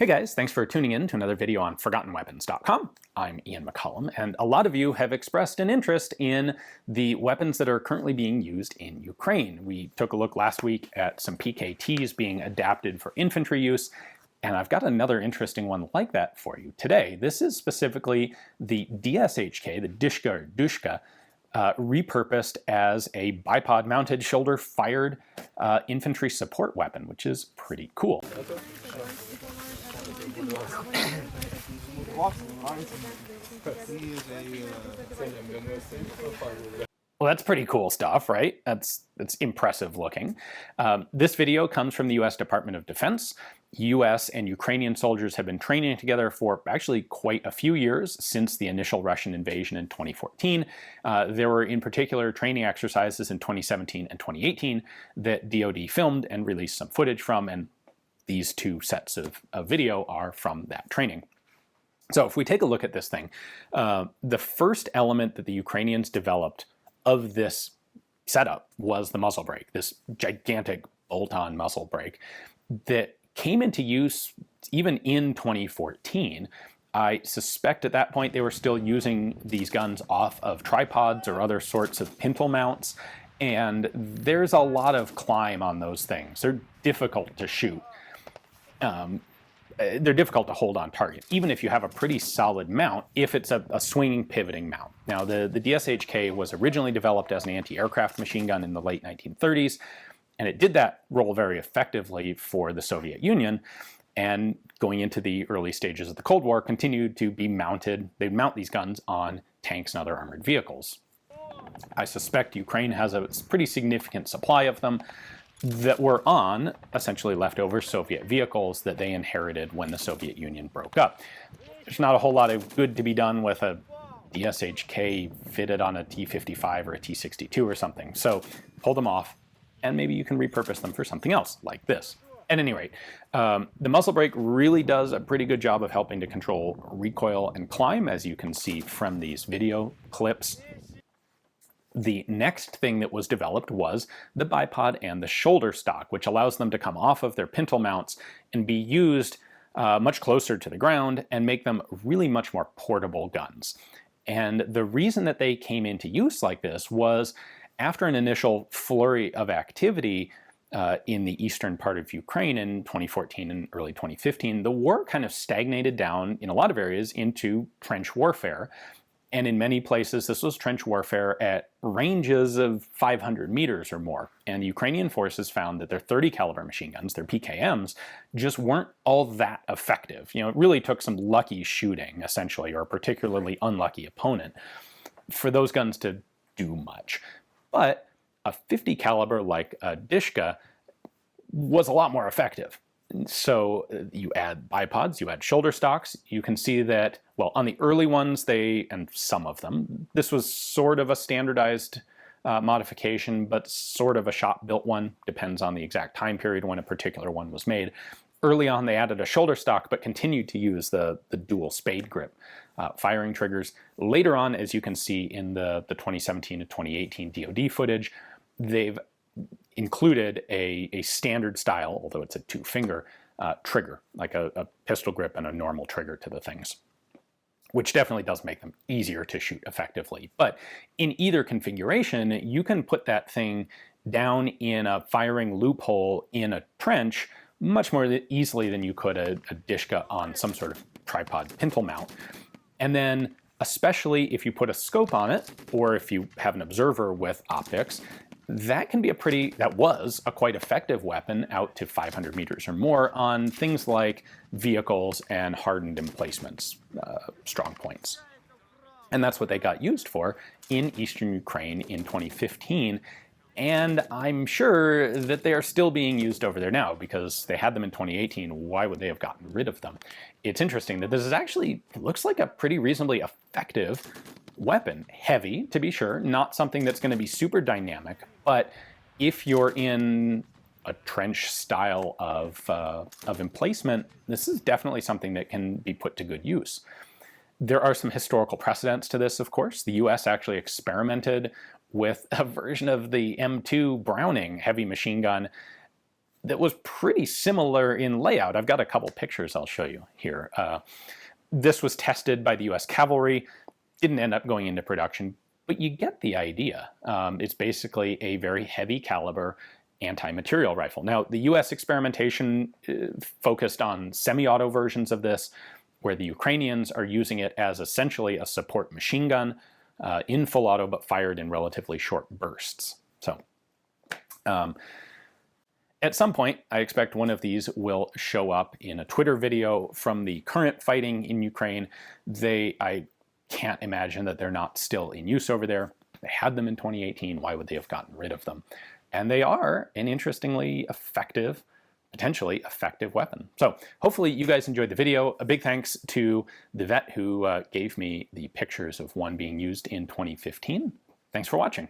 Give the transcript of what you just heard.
Hey guys, thanks for tuning in to another video on ForgottenWeapons.com. I'm Ian McCollum, and a lot of you have expressed an interest in the weapons that are currently being used in Ukraine. We took a look last week at some PKTs being adapted for infantry use, and I've got another interesting one like that for you today. This is specifically the DShK, the DShK, repurposed as a bipod-mounted, shoulder-fired infantry support weapon, which is pretty cool. Well, that's pretty cool stuff, right? That's impressive looking. This video comes from the US Department of Defense. US and Ukrainian soldiers have been training together for actually quite a few years since the initial Russian invasion in 2014. There were in particular training exercises in 2017 and 2018 that DoD filmed and released some footage from, and these two sets of video are from that training. So if we take a look at this thing, the first element that the Ukrainians developed of this setup was the muzzle brake, this gigantic bolt-on muzzle brake that came into use even in 2014. I suspect at that point they were still using these guns off of tripods or other sorts of pintle mounts, and there's a lot of climb on those things. They're difficult to shoot. They're difficult to hold on target, even if you have a pretty solid mount, if it's a swinging, pivoting mount. Now, the DShK was originally developed as an anti-aircraft machine gun in the late 1930s, and it did that role very effectively for the Soviet Union, and going into the early stages of the Cold War, continued to be mounted. They'd mount these guns on tanks and other armored vehicles. I suspect Ukraine has a pretty significant supply of them that were on essentially leftover Soviet vehicles that they inherited when the Soviet Union broke up. There's not a whole lot of good to be done with a DShK fitted on a T-55 or a T-62 or something, so pull them off and maybe you can repurpose them for something else like this. At any rate, the muzzle brake really does a pretty good job of helping to control recoil and climb, as you can see from these video clips. The next thing that was developed was the bipod and the shoulder stock, which allows them to come off of their pintle mounts and be used much closer to the ground and make them really much more portable guns. And the reason that they came into use like this was after an initial flurry of activity in the eastern part of Ukraine in 2014 and early 2015, the war kind of stagnated down in a lot of areas into trench warfare. And in many places, this was trench warfare at ranges of 500 meters or more. And Ukrainian forces found that their 30 caliber machine guns, their PKMs, just weren't all that effective. You know, it really took some lucky shooting, essentially, or a particularly unlucky opponent for those guns to do much. But a 50 caliber like a DShK was a lot more effective. So you add bipods, you add shoulder stocks, you can see that, well, on the early ones, and some of them, this was sort of a standardized modification, but sort of a shop-built one, depends on the exact time period when a particular one was made. Early on, they added a shoulder stock, but continued to use the dual spade grip firing triggers. Later on, as you can see in the 2017 to 2018 DoD footage, they've included a standard style, although it's a two-finger trigger, like a pistol grip and a normal trigger to the things, which definitely does make them easier to shoot effectively. But in either configuration, you can put that thing down in a firing loophole in a trench much more easily than you could a DShK on some sort of tripod pintle mount. And then, especially if you put a scope on it, or if you have an observer with optics, that was a quite effective weapon out to 500 meters or more on things like vehicles and hardened emplacements, strong points. And that's what they got used for in eastern Ukraine in 2015. And I'm sure that they are still being used over there now because they had them in 2018. Why would they have gotten rid of them? It's interesting that this is actually, looks like a pretty reasonably effective weapon. Heavy, to be sure, not something that's going to be super dynamic, but if you're in a trench style of emplacement, this is definitely something that can be put to good use. There are some historical precedents to this, of course. The US actually experimented with a version of the M2 Browning heavy machine gun that was pretty similar in layout. I've got a couple pictures I'll show you here. This was tested by the US Cavalry, didn't end up going into production, but you get the idea. It's basically a very heavy caliber anti-material rifle. Now, the US experimentation focused on semi-auto versions of this, where the Ukrainians are using it as essentially a support machine gun in full auto, but fired in relatively short bursts. So, at some point, I expect one of these will show up in a Twitter video from the current fighting in Ukraine. I can't imagine that they're not still in use over there. They had them in 2018. Why would they have gotten rid of them? And they are an interestingly effective, potentially effective weapon. So hopefully you guys enjoyed the video. A big thanks to the vet who gave me the pictures of one being used in 2015. Thanks for watching.